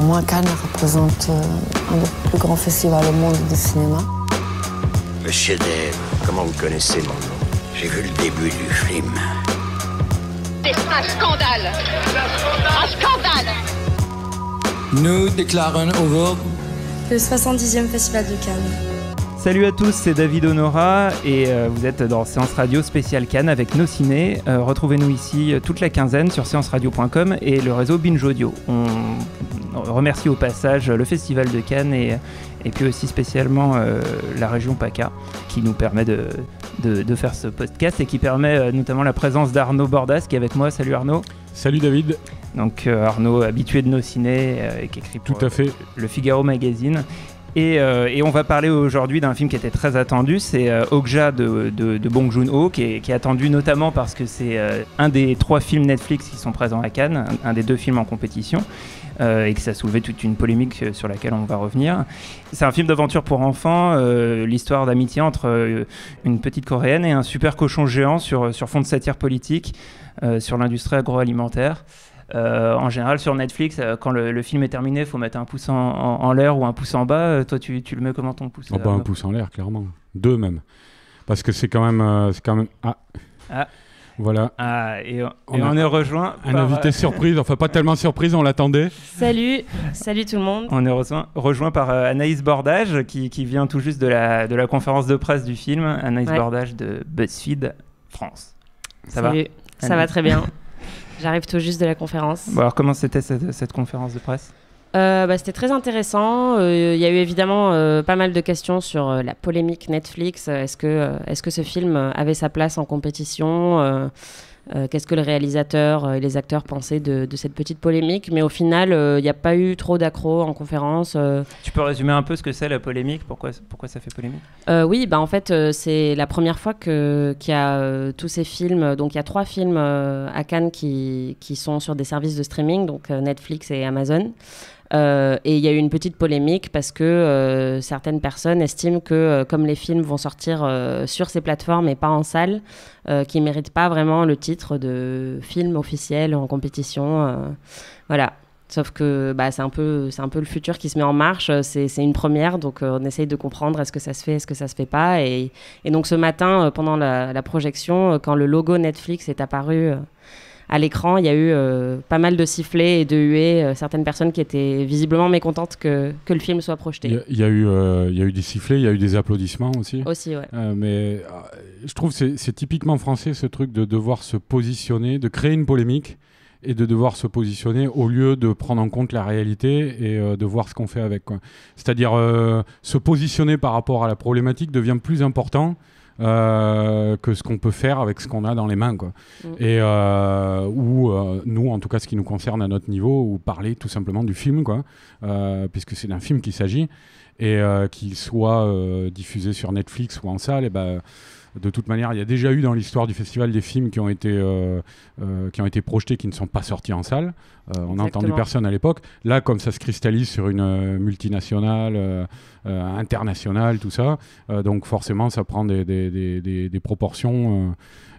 Pour moi, Cannes représente un des plus grands festivals au monde de cinéma. Monsieur Dave, comment vous connaissez mon nom? J'ai vu le début du film. C'est un scandale! Un scandale! Nous déclarons ouvert le 70e Festival de Cannes. Salut à tous, c'est David Honora et vous êtes dans Séance Radio spéciale Cannes avec Nos Ciné. Retrouvez-nous ici toute la quinzaine sur séanceradio.com et le réseau Binge Audio. On remercie au passage le Festival de Cannes et puis aussi spécialement la région PACA qui nous permet de faire ce podcast et qui permet notamment la présence d'Arnaud Bordas qui est avec moi. Salut Arnaud. Salut David. Donc Arnaud, habitué de Nos Ciné, qui écrit pour Tout à fait. Le Figaro Magazine. Et on va parler aujourd'hui d'un film qui était très attendu, c'est Okja de Bong Joon-ho, qui est attendu notamment parce que c'est un des 3 films Netflix qui sont présents à Cannes, un des 2 films en compétition, et que ça a soulevé toute une polémique sur laquelle on va revenir. C'est un film d'aventure pour enfants, l'histoire d'amitié entre une petite coréenne et un super cochon géant sur fond de satire politique, sur l'industrie agroalimentaire. En général sur Netflix, quand le film est terminé, il faut mettre un pouce en l'air ou un pouce en bas. Toi, tu le mets comment ton pouce? Un pouce en l'air, clairement. 2 même. Parce que c'est quand même... Voilà. Et on est rejoint par... Un invité surprise, enfin pas tellement surprise, on l'attendait. Salut tout le monde. On est rejoint par Anaïs Bordage qui vient tout juste de la conférence de presse du film. Anaïs Bordage de BuzzFeed France. Salut. Ça va très bien. J'arrive tout juste de la conférence. Bon, alors comment c'était cette conférence de presse? C'était très intéressant. Il y a eu évidemment pas mal de questions sur la polémique Netflix. Est-ce que ce film avait sa place en compétition? Qu'est-ce que le réalisateur et les acteurs pensaient de cette petite polémique? Mais au final, il n'y a pas eu trop d'accros en conférence. Tu peux résumer un peu ce que c'est la polémique? Pourquoi ça fait polémique? Oui, en fait, c'est la première fois qu'il y a tous ces films. Donc, il y a 3 films à Cannes qui sont sur des services de streaming, donc Netflix et Amazon. Et il y a eu une petite polémique parce que certaines personnes estiment que comme les films vont sortir sur ces plateformes et pas en salle, qu'ils ne méritent pas vraiment le titre de film officiel en compétition. Voilà. Sauf que c'est un peu le futur qui se met en marche. C'est une première, donc on essaye de comprendre est-ce que ça se fait, est-ce que ça se fait pas. Et donc ce matin, pendant la projection, quand le logo Netflix est apparu... à l'écran, il y a eu pas mal de sifflets et de huées, certaines personnes qui étaient visiblement mécontentes que le film soit projeté. Il y a eu des sifflets, il y a eu des applaudissements aussi. Aussi, ouais. Mais je trouve que c'est typiquement français ce truc de devoir se positionner, de créer une polémique et de devoir se positionner au lieu de prendre en compte la réalité et de voir ce qu'on fait avec, quoi. C'est-à-dire se positionner par rapport à la problématique devient plus important que ce qu'on peut faire avec ce qu'on a dans les mains, quoi. Et nous, en tout cas ce qui nous concerne à notre niveau, ou parler tout simplement du film, quoi, puisque c'est d'un film qu'il s'agit, et qu'il soit diffusé sur Netflix ou en salle, et de toute manière, il y a déjà eu dans l'histoire du festival des films qui ont été projetés qui ne sont pas sortis en salle. On n'a entendu personne à l'époque. Là, comme ça se cristallise sur une multinationale, internationale, tout ça, donc forcément, ça prend des proportions.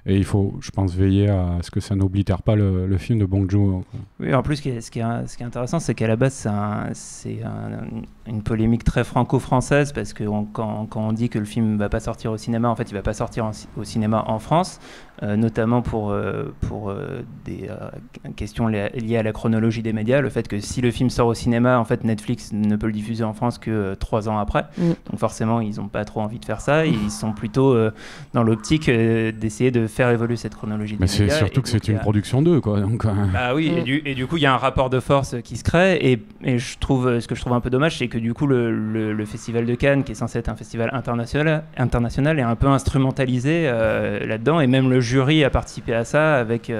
Et il faut, je pense, veiller à ce que ça n'oblitère pas le film de Bong Joon-ho. Oui, en plus, ce qui est intéressant, c'est qu'à la base, c'est une polémique très franco-française, parce que quand on dit que le film ne va pas sortir au cinéma, en fait, il ne va pas sortir au cinéma en France, notamment pour des questions liées à la chronologie des médias, le fait que si le film sort au cinéma, en fait, Netflix ne peut le diffuser en France que 3 ans après. Donc forcément, ils n'ont pas trop envie de faire ça. Ils sont plutôt dans l'optique d'essayer de faire évoluer cette chronologie des médias. Mais c'est surtout que c'est une production d'eux, quoi. Donc, oui, et du coup, il y a un rapport de force qui se crée. Et ce que je trouve un peu dommage, c'est que du coup, le Festival de Cannes, qui est censé être un festival international est un peu instrumentalisé là-dedans. Et même le jury a participé à ça avec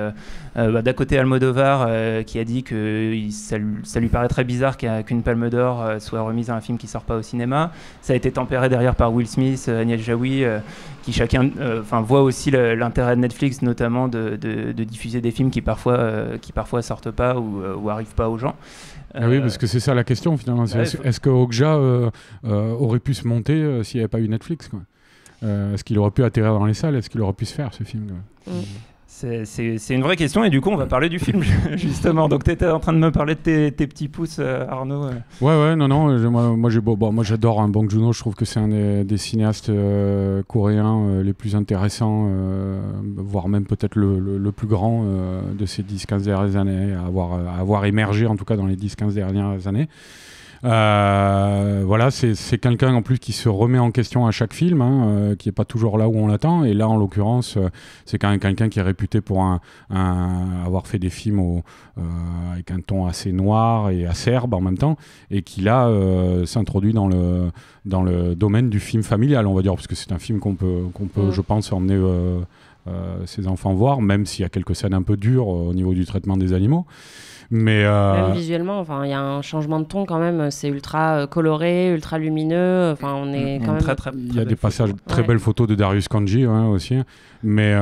d'un côté Almodovar qui a dit que ça lui paraît très bizarre qu'une palme d'or soit remise à un film qui sort pas au cinéma. Ça a été tempéré derrière par Will Smith, Agnès Jaoui, qui chacun voit aussi l'intérêt de Netflix, notamment de diffuser des films qui parfois sortent pas ou arrivent pas aux gens. Oui, parce que c'est ça la question finalement. Est-ce que Okja aurait pu se monter s'il n'y avait pas eu Netflix, quoi? Est-ce qu'il aurait pu atterrir dans les salles? Est-ce qu'il aurait pu se faire, ce film, quoi? C'est une vraie question et du coup on va parler du film justement. Donc tu étais en train de me parler de tes petits pouces, Arnaud. Ouais, non, moi j'adore Bong Joon-ho. Je trouve que c'est un des cinéastes coréens les plus intéressants, voire même peut-être le plus grand de ces 10-15 dernières années, à avoir émergé en tout cas dans les 10-15 dernières années. Voilà, c'est quelqu'un en plus qui se remet en question à chaque film, qui est pas toujours là où on l'attend. Et là, en l'occurrence, c'est quand même quelqu'un qui est réputé pour avoir fait des films avec un ton assez noir et acerbe en même temps, et qui là s'introduit dans le domaine du film familial, on va dire, parce que c'est un film qu'on peut, je pense, emmener ses enfants voir, même s'il y a quelques scènes un peu dures au niveau du traitement des animaux. Mais même visuellement, enfin, il y a un changement de ton quand même. C'est ultra coloré, ultra lumineux. Enfin, on est quand même. Il y a des passages, très belles photos de Darius Kanji aussi. Mais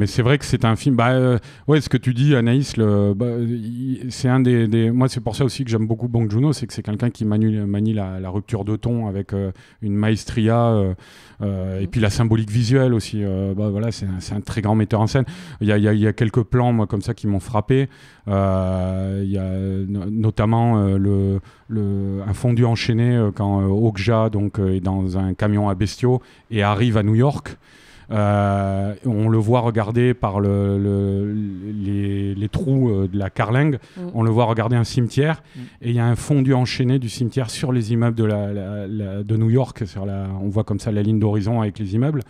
c'est vrai que c'est un film. Ce que tu dis, Anaïs, c'est un des. Moi, c'est pour ça aussi que j'aime beaucoup Bong Joon-ho, c'est que c'est quelqu'un qui manie la rupture de ton avec une maestria. Et puis la symbolique visuelle aussi. Voilà, c'est un très grand metteur en scène. Il y a quelques plans, moi, comme ça, qui m'ont frappé. Il y a notamment un fondu enchaîné quand Okja est dans un camion à bestiaux et arrive à New York. On le voit regarder par les trous de la carlingue, on le voit regarder un cimetière, et il y a un fondu enchaîné du cimetière sur les immeubles de New York. On voit comme ça la ligne d'horizon avec les immeubles.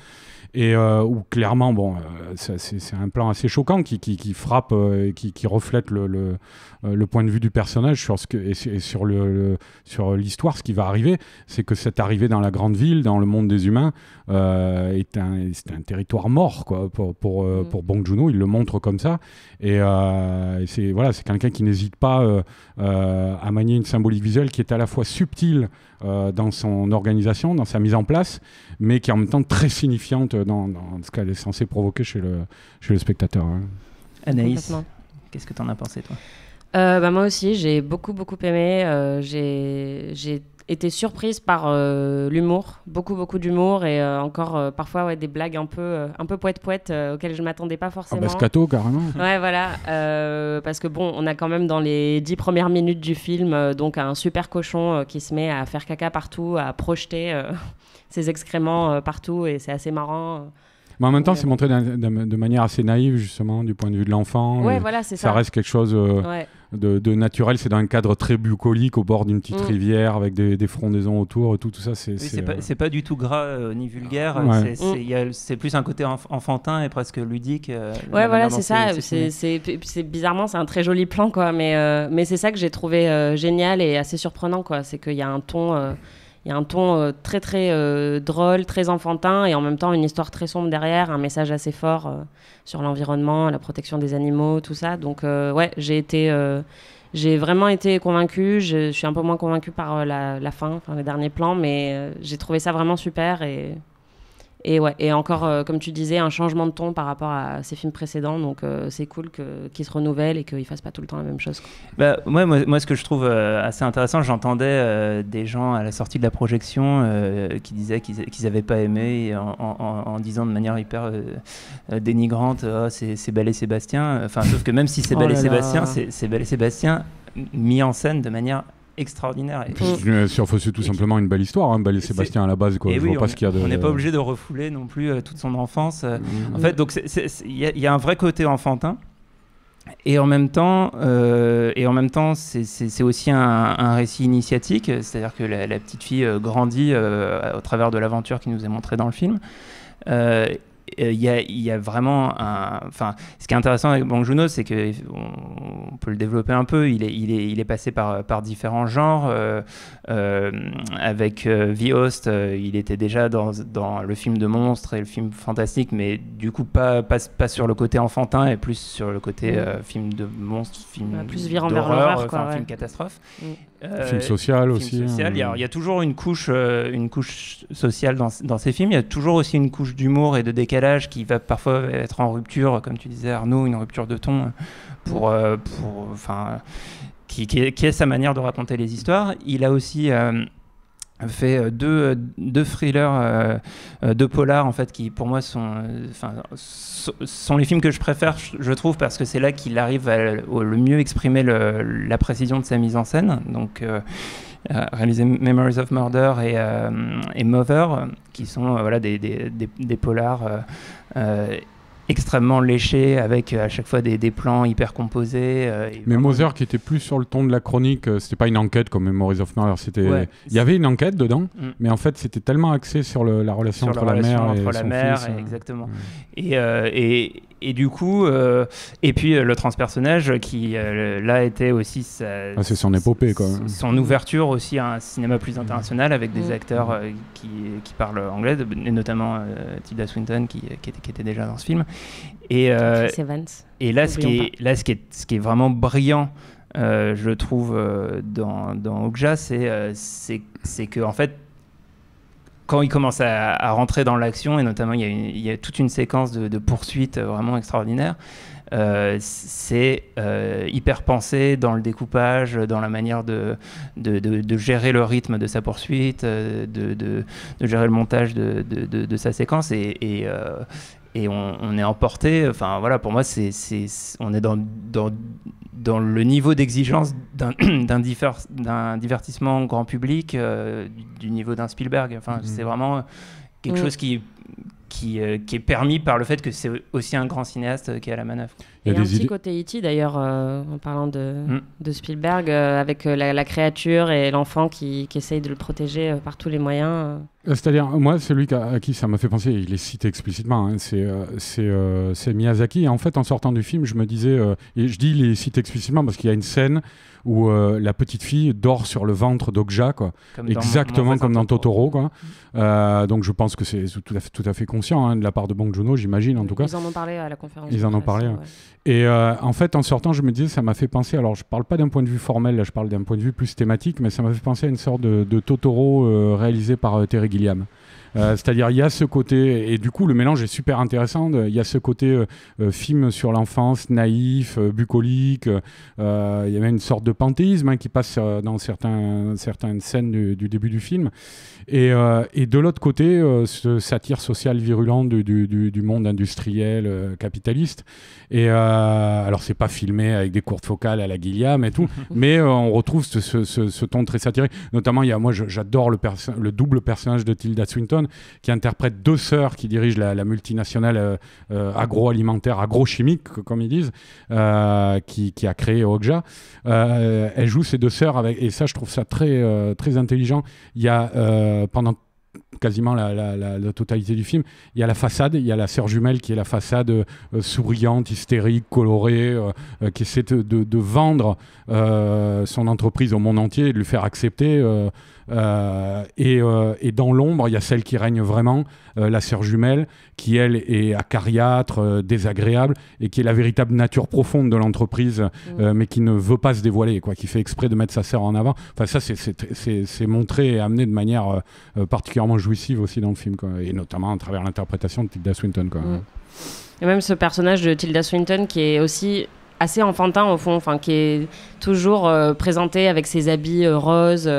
Et où clairement, c'est un plan assez choquant qui frappe, qui reflète le point de vue du personnage sur l'histoire. Ce qui va arriver, c'est que cette arrivée dans la grande ville, dans le monde des humains, c'est un territoire mort, quoi, pour Bong Joon-ho. Il le montre comme ça. Et c'est quelqu'un qui n'hésite pas à manier une symbolique visuelle qui est à la fois subtile dans son organisation, dans sa mise en place, mais qui est en même temps très signifiante dans ce qu'elle est censée provoquer chez le spectateur. Anaïs, qu'est-ce que tu en as pensé, toi ? Moi aussi, j'ai beaucoup aimé. J'ai été surprise par l'humour, beaucoup d'humour, et encore parfois des blagues un peu poète-poète auxquelles je ne m'attendais pas forcément. Scato, carrément. Ouais, voilà. Parce que on a quand même dans les 10 premières minutes du film donc un super cochon qui se met à faire caca partout, à projeter ses excréments partout, et c'est assez marrant. Mais en même temps, c'est montré de manière assez naïve, justement, du point de vue de l'enfant. Ouais, voilà, c'est ça. Ça reste quelque chose de naturel. C'est dans un cadre très bucolique, au bord d'une petite rivière, avec des frondaisons autour. Tout ça, c'est pas du tout pas ni vulgaire. Ouais. C'est plus un côté enfantin et presque ludique. Ouais, voilà, c'est ça. C'est bizarrement, c'est un très joli plan, quoi. Mais c'est ça que j'ai trouvé génial et assez surprenant, quoi. C'est qu'il y a un ton... Il y a un ton très drôle, très enfantin, et en même temps une histoire très sombre derrière, un message assez fort sur l'environnement, la protection des animaux, tout ça. Donc j'ai vraiment été convaincue. Je suis un peu moins convaincue par la fin, les derniers plans, mais j'ai trouvé ça vraiment super. Et encore, comme tu disais, un changement de ton par rapport à ses films précédents. Donc, c'est cool qu'ils se renouvellent et qu'ils ne fassent pas tout le temps la même chose, quoi. Moi, ce que je trouve assez intéressant, j'entendais des gens à la sortie de la projection qui disaient qu'ils n'avaient pas aimé, en disant de manière hyper dénigrante, c'est Belle et Sébastien. Sauf que même si c'est Belle et Sébastien, c'est Belle et Sébastien mis en scène de manière extraordinaire. C'est tout simplement une belle histoire, Belle et Sébastien à la base, quoi. Et vois pas ce qu'il y a de... On n'est pas obligé de refouler non plus toute son enfance. En fait, donc il y a un vrai côté enfantin, et en même temps, c'est aussi un récit initiatique, c'est-à-dire que la petite fille grandit au travers de l'aventure qui nous est montrée dans le film. Il y a vraiment ce qui est intéressant avec Bong Joon-ho, c'est que on peut le développer un peu. Il est passé par différents genres. Avec The Host, il était déjà dans le film de monstres et le film fantastique, mais du coup pas sur le côté enfantin, et plus sur le côté film de monstres, film plus virant vers d'horreur, l'horreur, quoi, film catastrophe. Film social aussi. Il y a toujours une couche sociale dans ces films. Il y a toujours aussi une couche d'humour et de décalage qui va parfois être en rupture, comme tu disais, Arnaud, une rupture de ton qui est sa manière de raconter les histoires. Il a aussi fait deux thrillers, deux polars en fait, qui pour moi sont les films que je préfère, je trouve, parce que c'est là qu'il arrive à le mieux exprimer la précision de sa mise en scène. Donc réalisé Memories of Murder et Mother, qui sont des polars extrêmement léchés, avec à chaque fois des plans hyper composés. Mais Mother, qui était plus sur le ton de la chronique, c'était pas une enquête comme Memories of Murder, il y avait une enquête dedans, mais en fait c'était tellement axé sur la relation entre la mère et son fils. Exactement. Et du coup, et puis le transpersonnage qui là était aussi c'est son épopée, quoi. Son ouverture aussi à un cinéma plus international, avec des acteurs qui parlent anglais, et notamment Tilda Swinton qui était déjà dans ce film. Et là, ce qui est vraiment brillant, je trouve, dans Okja, c'est que en fait, quand il commence à rentrer dans l'action, et notamment il y a toute une séquence de poursuites vraiment extraordinaire, c'est hyper pensé dans le découpage, dans la manière de gérer le rythme de sa poursuite, de gérer le montage de sa séquence, et on est emporté. Enfin voilà, pour moi, on est dans le niveau d'exigence d'un divertissement grand public, du niveau d'un Spielberg. Enfin, c'est vraiment quelque chose qui est permis par le fait que c'est aussi un grand cinéaste qui est à la manœuvre. Il y a un petit côté E.T. d'ailleurs, en parlant de Spielberg, avec la créature et l'enfant qui essaye de le protéger par tous les moyens. C'est-à-dire, moi, celui à qui ça m'a fait penser, il est cité explicitement, hein, c'est Miyazaki. Et en fait, en sortant du film, je me disais, et je dis il est cité explicitement parce qu'il y a une scène où la petite fille dort sur le ventre d'Okja, quoi. Exactement comme dans Totoro, quoi. Donc je pense que c'est tout à fait conscient, hein, de la part de Bong Joon-ho, j'imagine, en tout cas. Ils en ont parlé à la conférence. Ils en ont parlé. Ouais. Et en fait, en sortant, je me disais, ça m'a fait penser, alors je parle pas d'un point de vue formel, là je parle d'un point de vue plus thématique, mais ça m'a fait penser à une sorte de Totoro réalisé par Terry Gilliam. C'est-à-dire, il y a ce côté, et du coup, le mélange est super intéressant. Il y a ce côté film sur l'enfance, naïf, bucolique. Il y a même une sorte de panthéisme, hein, qui passe dans certaines scènes du début du film. Et de l'autre côté, ce satire social virulent du monde industriel capitaliste. Et alors, c'est pas filmé avec des courtes focales à la Gilliam et tout, mais on retrouve ce ton très satirique. Notamment, moi, j'adore le double personnage de Tilda Swinton, qui interprète deux sœurs qui dirigent la multinationale agroalimentaire, agrochimique, comme ils disent, qui a créé Okja. Elle joue ces deux sœurs et ça, je trouve ça très, très intelligent. Il y a pendant quasiment la totalité du film, il y a la façade, il y a la sœur jumelle qui est la façade souriante, hystérique, colorée, qui essaie de vendre son entreprise au monde entier et de lui faire accepter. Et dans l'ombre, il y a celle qui règne vraiment, la sœur jumelle, qui elle est acariâtre, désagréable, et qui est la véritable nature profonde de l'entreprise, mais qui ne veut pas se dévoiler, quoi, qui fait exprès de mettre sa sœur en avant. Enfin, ça, c'est montré et amené de manière particulièrement jouissive aussi dans le film, quoi, et notamment à travers l'interprétation de Tilda Swinton, quoi. Et même ce personnage de Tilda Swinton qui est aussi assez enfantin au fond, qui est toujours présenté avec ses habits roses,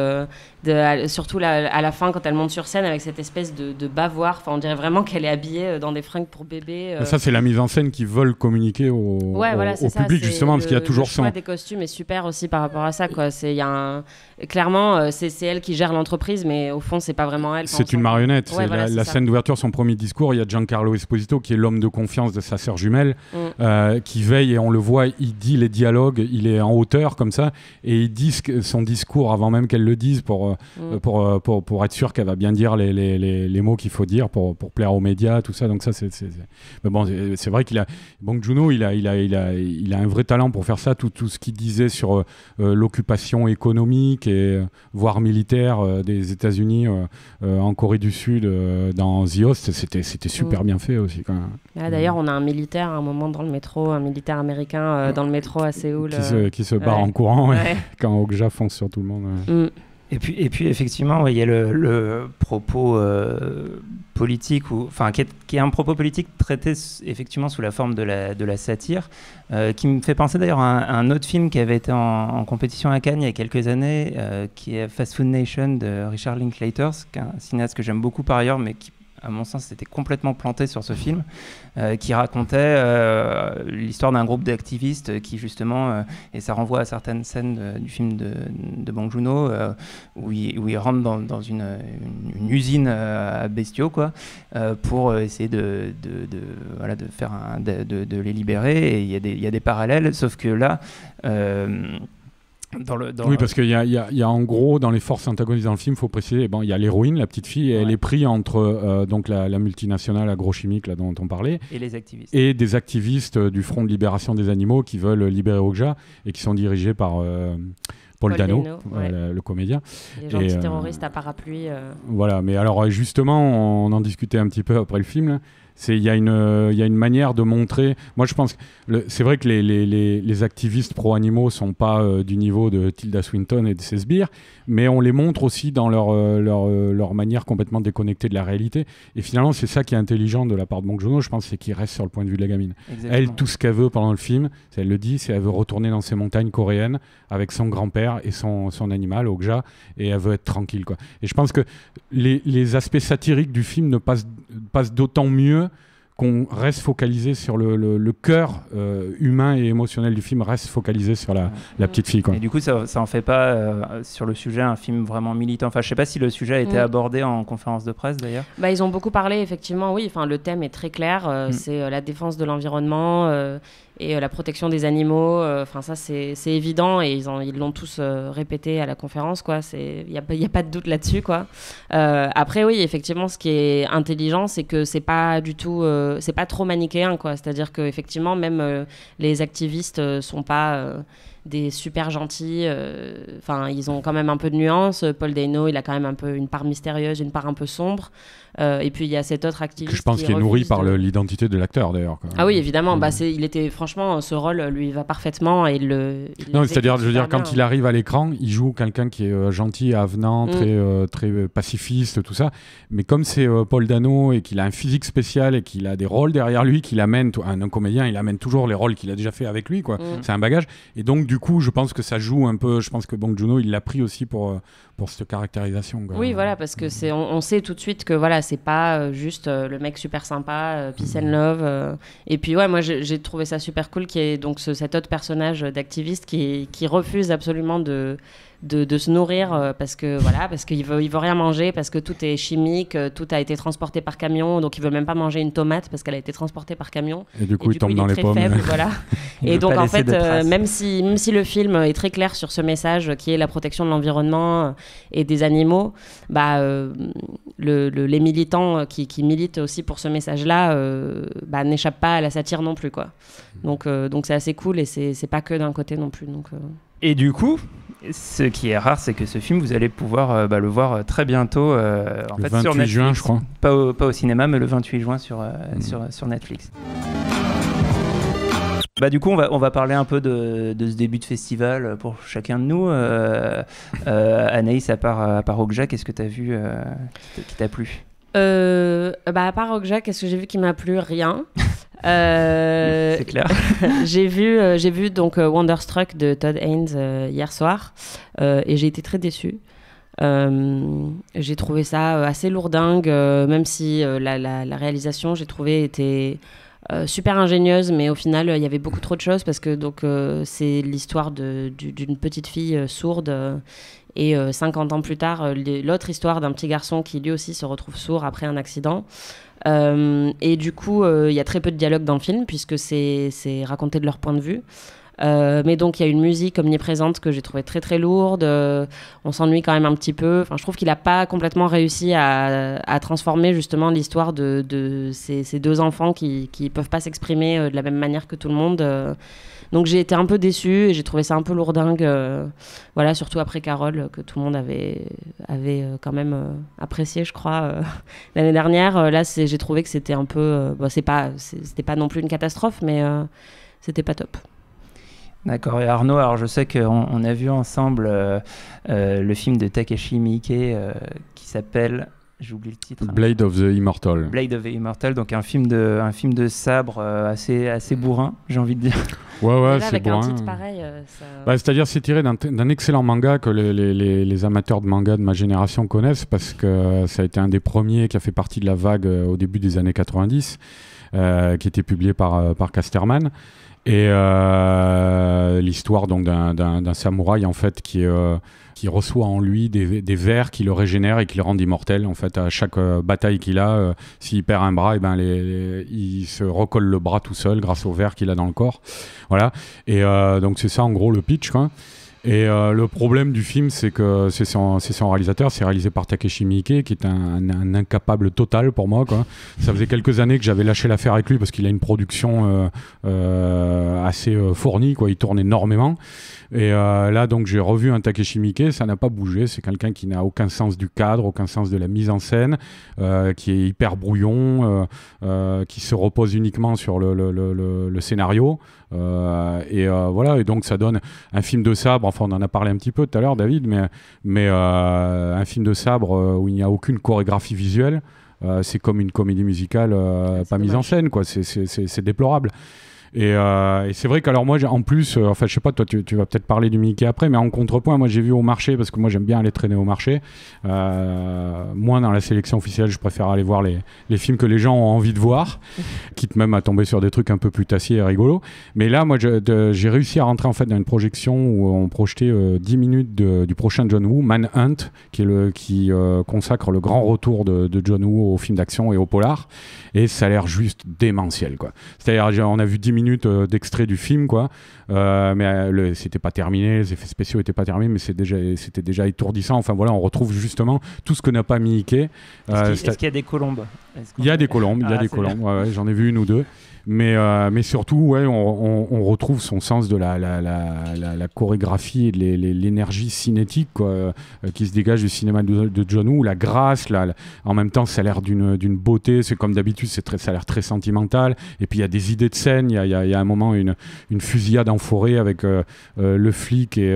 surtout à la fin quand elle monte sur scène avec cette espèce de bavoir. On dirait vraiment qu'elle est habillée dans des fringues pour bébé. Ça, c'est la mise en scène qu'ils veulent communiquer au public, justement, parce qu'il y a toujours le choix des costumes est super aussi par rapport à ça, quoi. Clairement, c'est elle qui gère l'entreprise, mais au fond, c'est pas vraiment elle. C'est une marionnette. Ouais, la scène d'ouverture, son premier discours, il y a Giancarlo Esposito, qui est l'homme de confiance de sa sœur jumelle, qui veille, et on le voit, il dit les dialogues, il est en hauteur comme ça, et il dit son discours avant même qu'elle le dise pour être sûr qu'elle va bien dire les mots qu'il faut dire pour plaire aux médias, tout ça. Donc ça, mais bon, c'est vrai qu'il a Bong Joon-ho, il a un vrai talent pour faire ça. Tout ce qu'il disait sur l'occupation économique et voire militaire des États-Unis en Corée du Sud dans The Host, c'était super bien fait aussi, quand même. Là, d'ailleurs, on a un militaire à un moment dans le métro, un militaire américain dans le métro à Séoul qui se barre en courant quand Okja fonce sur tout le monde. Et puis effectivement, ouais, il y a le propos politique, qui est un propos politique traité effectivement sous la forme de la satire, qui me fait penser d'ailleurs à un autre film qui avait été en compétition à Cannes il y a quelques années, qui est Fast Food Nation de Richard Linklater, qui est un cinéaste que j'aime beaucoup par ailleurs, mais qui, à mon sens, s'était complètement planté sur ce film, qui racontait l'histoire d'un groupe d'activistes qui, justement, et ça renvoie à certaines scènes du film de Bong Joon-ho, où ils rentrent dans une usine à bestiaux, quoi, pour essayer de les libérer. Et il y a des parallèles, sauf que là... Oui, parce qu'il y a en gros, dans les forces antagonistes dans le film, il faut préciser, il y a l'héroïne, la petite fille, et elle est prise entre donc la multinationale agrochimique là, dont on parlait, et les activistes. Et des activistes du Front de libération des animaux qui veulent libérer Okja et qui sont dirigés par Paul Dano, le comédien. Les gentils terroristes à parapluie. Voilà, mais alors justement, on en discutait un petit peu après le film, là. Il y a une manière de montrer. Moi, je pense que c'est vrai que les activistes pro-animaux sont pas du niveau de Tilda Swinton et de ses sbires, mais on les montre aussi dans leur manière complètement déconnectée de la réalité. Et finalement, c'est ça qui est intelligent de la part de Bong Joon-ho, je pense, c'est qu'il reste sur le point de vue de la gamine. Exactement. Elle, tout ce qu'elle veut pendant le film, elle le dit, c'est qu'elle veut retourner dans ses montagnes coréennes avec son grand-père et son animal, Okja, et elle veut être tranquille, quoi. Et je pense que les aspects satiriques du film ne passent d'autant mieux qu'on reste focalisé sur le cœur humain et émotionnel du film, reste focalisé sur la petite fille, quoi. Et du coup, ça en fait pas sur le sujet un film vraiment militant. Enfin, je sais pas si le sujet a été abordé en conférence de presse d'ailleurs. Ils ont beaucoup parlé, effectivement, oui. Enfin, le thème est très clair. C'est la défense de l'environnement et la protection des animaux. Enfin, ça, c'est évident et ils l'ont tous répété à la conférence, quoi. Il y a pas de doute là-dessus, quoi. Après, oui, effectivement, ce qui est intelligent, c'est que c'est pas du tout, c'est pas trop manichéen, quoi. C'est-à-dire que effectivement, même les activistes sont pas des super gentils. Enfin, ils ont quand même un peu de nuances. Paul Dano, il a quand même un peu une part mystérieuse, une part un peu sombre. Et puis il y a cet autre activiste que je pense qu'il est nourri par l'identité de l'acteur d'ailleurs, quoi. Ah oui, évidemment. Il était franchement, ce rôle lui va parfaitement et non, c'est-à-dire, je veux dire, quand il arrive à l'écran, il joue quelqu'un qui est gentil, avenant, très pacifiste, tout ça. Mais comme c'est Paul Dano et qu'il a un physique spécial et qu'il a des rôles derrière lui, qu'il amène, un comédien, il amène toujours les rôles qu'il a déjà fait avec lui, quoi. C'est un bagage. Et donc du coup, je pense que ça joue un peu. Je pense que Bong Joon-ho, il l'a pris aussi pour cette caractérisation, quoi. Oui, voilà, parce que on sait tout de suite que voilà, c'est pas juste le mec super sympa, peace and love. Et puis ouais, moi j'ai trouvé ça super cool qu'il y ait donc cet autre personnage d'activiste qui refuse absolument de se nourrir parce qu'il veut rien manger, parce que tout est chimique, tout a été transporté par camion, donc il veut même pas manger une tomate parce qu'elle a été transportée par camion. Et du coup il tombe dans les pommes. Faible, voilà. Et donc en fait, même si le film est très clair sur ce message qui est la protection de l'environnement et des animaux, les militants qui militent aussi pour ce message-là n'échappent pas à la satire non plus, quoi. Donc c'est assez cool et c'est pas que d'un côté non plus. Donc, Et du coup, ce qui est rare, c'est que ce film, vous allez pouvoir le voir très bientôt le 28 juin, je crois. Pas au cinéma, mais le 28 juin sur Netflix. Du coup, on va parler un peu de ce début de festival pour chacun de nous. Anaïs, à part Okja, qu'est-ce que tu as vu qui t'a plu ? À part Okja, qu'est-ce que j'ai vu qui m'a plu ? Rien. C'est clair. j'ai vu donc Wonderstruck de Todd Haynes hier soir et j'ai été très déçue. J'ai trouvé ça assez lourdingue, même si la réalisation, j'ai trouvé, était super ingénieuse, mais au final il y avait beaucoup trop de choses parce que donc c'est l'histoire d'une petite fille sourde et 50 ans plus tard l'autre histoire d'un petit garçon qui lui aussi se retrouve sourd après un accident. Et du coup il y a très peu de dialogue dans le film puisque c'est raconté de leur point de vue. Mais donc il y a une musique omniprésente que j'ai trouvée très très lourde, on s'ennuie quand même un petit peu. Enfin, je trouve qu'il n'a pas complètement réussi à transformer justement l'histoire de ces deux enfants qui peuvent pas s'exprimer de la même manière que tout le monde. Donc j'ai été un peu déçue et j'ai trouvé ça un peu lourdingue, voilà, surtout après Carole, que tout le monde avait quand même apprécié, je crois, l'année dernière. Là j'ai trouvé que c'était un peu c'était pas non plus une catastrophe, mais c'était pas top. D'accord. Et Arnaud, alors je sais qu'on a vu ensemble le film de Takashi Miike qui s'appelle, j'oublie le titre. Blade of the Immortal. Blade of the Immortal, donc un film de sabre assez bourrin, j'ai envie de dire. Ouais, Là, c'est avec bourrin. un titre pareil, ça... C'est-à-dire c'est tiré d'un excellent manga que les amateurs de manga de ma génération connaissent parce que ça a été un des premiers qui a fait partie de la vague au début des années 90, qui était publié par Casterman. Et l'histoire donc d'un samouraï en fait qui reçoit en lui des vers qui le régénèrent et qui le rendent immortel. En fait, à chaque bataille qu'il a, s'il perd un bras, il se recolle le bras tout seul grâce aux vers qu'il a dans le corps. Voilà. Et donc c'est ça en gros le pitch, quoi. Et le problème du film, c'est que c'est son réalisateur, c'est réalisé par Takashi Miike, qui est un incapable total pour moi, quoi. Ça faisait quelques années que j'avais lâché l'affaire avec lui parce qu'il a une production assez fournie, quoi. Il tourne énormément. Et là, donc, j'ai revu un Takashi Miike, ça n'a pas bougé. C'est quelqu'un qui n'a aucun sens du cadre, aucun sens de la mise en scène, qui est hyper brouillon, qui se repose uniquement sur le scénario. Voilà, et donc ça donne un film de sabre. Enfin, on en a parlé un petit peu tout à l'heure, David, mais un film de sabre où il n'y a aucune chorégraphie visuelle. C'est comme une comédie musicale pas mise en scène, quoi. C'est déplorable. Et c'est vrai qu'alors moi, en plus, enfin je sais pas, toi tu vas peut-être parler du Mickey après, mais en contrepoint, moi j'ai vu au marché, parce que moi j'aime bien aller traîner au marché. Moi dans la sélection officielle, je préfère aller voir les films que les gens ont envie de voir, quitte même à tomber sur des trucs un peu putassiers et rigolos. Mais là, moi j'ai réussi à rentrer en fait dans une projection où on projetait 10 minutes du prochain John Woo, Manhunt, qui consacre le grand retour de John Woo au film d'action et au polar. Et ça a l'air juste démentiel, quoi. C'est-à-dire, on a vu 10 minutes d'extrait du film, quoi. Mais c'était pas terminé, les effets spéciaux étaient pas terminés, mais c'était déjà étourdissant. Enfin voilà, on retrouve justement tout ce que n'a pas Miike. Est-ce qu'il y a des colombes? Il y a des colombes, ouais, j'en ai vu une ou deux. Mais surtout, ouais, on retrouve son sens de la chorégraphie et de l'énergie cinétique, quoi, qui se dégage du cinéma de John Woo, la grâce, en même temps ça a l'air d'une beauté, c'est comme d'habitude, ça a l'air très sentimental, et puis il y a des idées de scène, il y a un moment une fusillade en forêt avec le flic et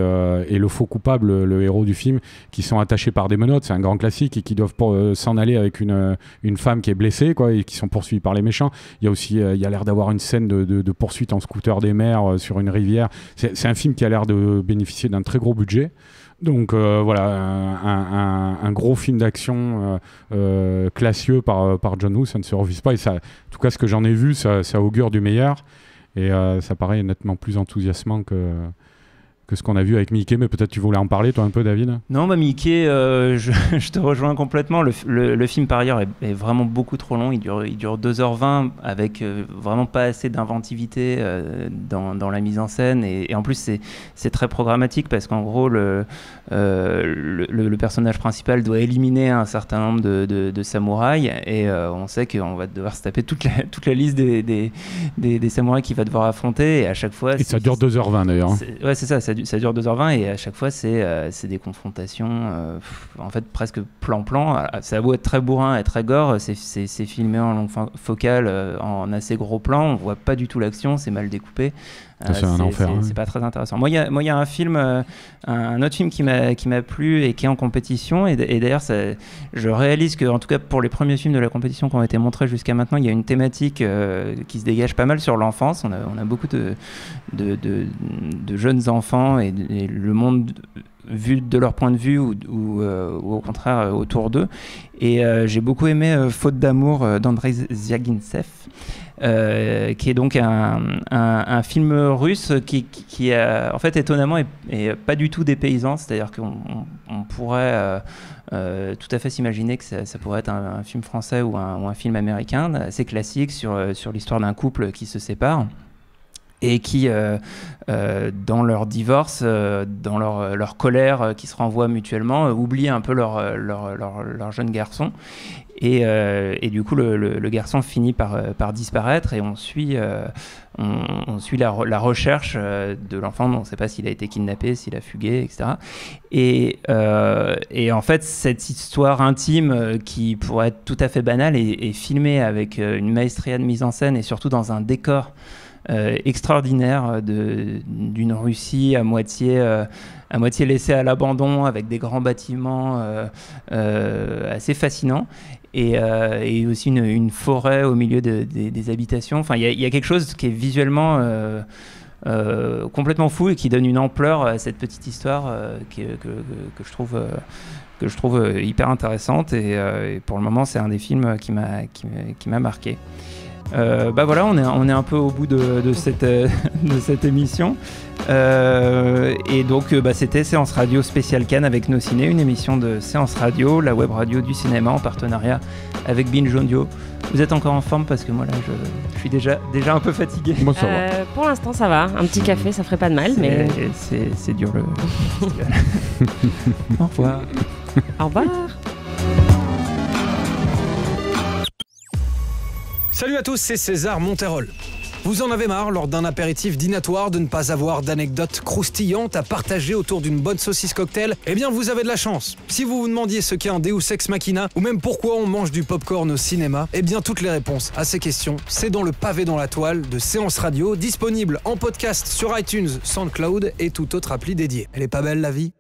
le faux coupable, le héros du film, qui sont attachés par des menottes, c'est un grand classique, et qui doivent s'en aller avec une femme qui est blessée, quoi, et qui sont poursuivis par les méchants. Il y a aussi il y a l'air d'avoir une scène de poursuite en scooter des mers sur une rivière. C'est un film qui a l'air de bénéficier d'un très gros budget. Donc voilà, un gros film d'action classieux par John Woo, ça ne se refuse pas. Et ça, en tout cas, ce que j'en ai vu, ça augure du meilleur. Et ça paraît nettement plus enthousiasmant que ce qu'on a vu avec Miike, mais peut-être tu voulais en parler toi un peu, David? Non, Miike, je te rejoins complètement. Le film par ailleurs est vraiment beaucoup trop long, il dure 2h20 avec vraiment pas assez d'inventivité dans la mise en scène, et en plus c'est très programmatique parce qu'en gros le personnage principal doit éliminer un certain nombre de samouraïs, et on sait qu'on va devoir se taper toute la liste des samouraïs qu'il va devoir affronter, et à chaque fois... Et ça dure 2h20 d'ailleurs. Ouais, c'est ça dure 2h20, et à chaque fois c'est des confrontations en fait presque plan-plan. Ça a beau être très bourrin et très gore, c'est filmé en longue focale, en assez gros plan, on voit pas du tout l'action, c'est mal découpé. C'est un enfer. C'est pas très intéressant. Moi, il y a un film, un autre film qui m'a plu et qui est en compétition. Et d'ailleurs, je réalise que, en tout cas, pour les premiers films de la compétition qui ont été montrés jusqu'à maintenant, il y a une thématique qui se dégage pas mal sur l'enfance. On a beaucoup de jeunes enfants et le monde vu de leur point de vue ou au contraire autour d'eux. Et j'ai beaucoup aimé Faute d'amour d'Andrei Zvyagintsev. Qui est donc un film russe qui en fait étonnamment est pas du tout dépaysant, c'est-à-dire qu'on pourrait tout à fait s'imaginer que ça pourrait être un film français ou un film américain assez classique sur l'histoire d'un couple qui se sépare et qui, dans leur divorce, dans leur colère qui se renvoie mutuellement, oublie un peu leur jeune garçon. Et du coup, le garçon finit par disparaître, et on suit la recherche de l'enfant. On ne sait pas s'il a été kidnappé, s'il a fugué, etc. Et en fait, cette histoire intime qui pourrait être tout à fait banale est filmée avec une maestria de mise en scène, et surtout dans un décor extraordinaire d'une Russie à moitié laissée à l'abandon, avec des grands bâtiments assez fascinants. Et aussi une forêt au milieu des habitations. Enfin, il y a quelque chose qui est visuellement complètement fou et qui donne une ampleur à cette petite histoire que je trouve hyper intéressante. Et pour le moment, c'est un des films qui m'a marqué. Voilà, on est un peu au bout de cette émission. Et donc c'était Séance Radio spéciale Cannes avec Nos Ciné, une émission de Séance Radio, la web radio du cinéma en partenariat avec Binge Audio. Vous êtes encore en forme parce que moi là je suis déjà un peu fatigué. Moi ça va. Pour l'instant ça va, un petit café ça ferait pas de mal, mais c'est dur le festival. Au revoir. Au revoir. Salut à tous, c'est César Monterol. Vous en avez marre, lors d'un apéritif dînatoire, de ne pas avoir d'anecdotes croustillantes à partager autour d'une bonne saucisse cocktail? Eh bien, vous avez de la chance. Si vous vous demandiez ce qu'est un Deus Ex Machina, ou même pourquoi on mange du popcorn au cinéma, eh bien, toutes les réponses à ces questions, c'est dans le pavé dans la toile de Séance Radio, disponible en podcast sur iTunes, SoundCloud et toute autre appli dédiée. Elle est pas belle, la vie ?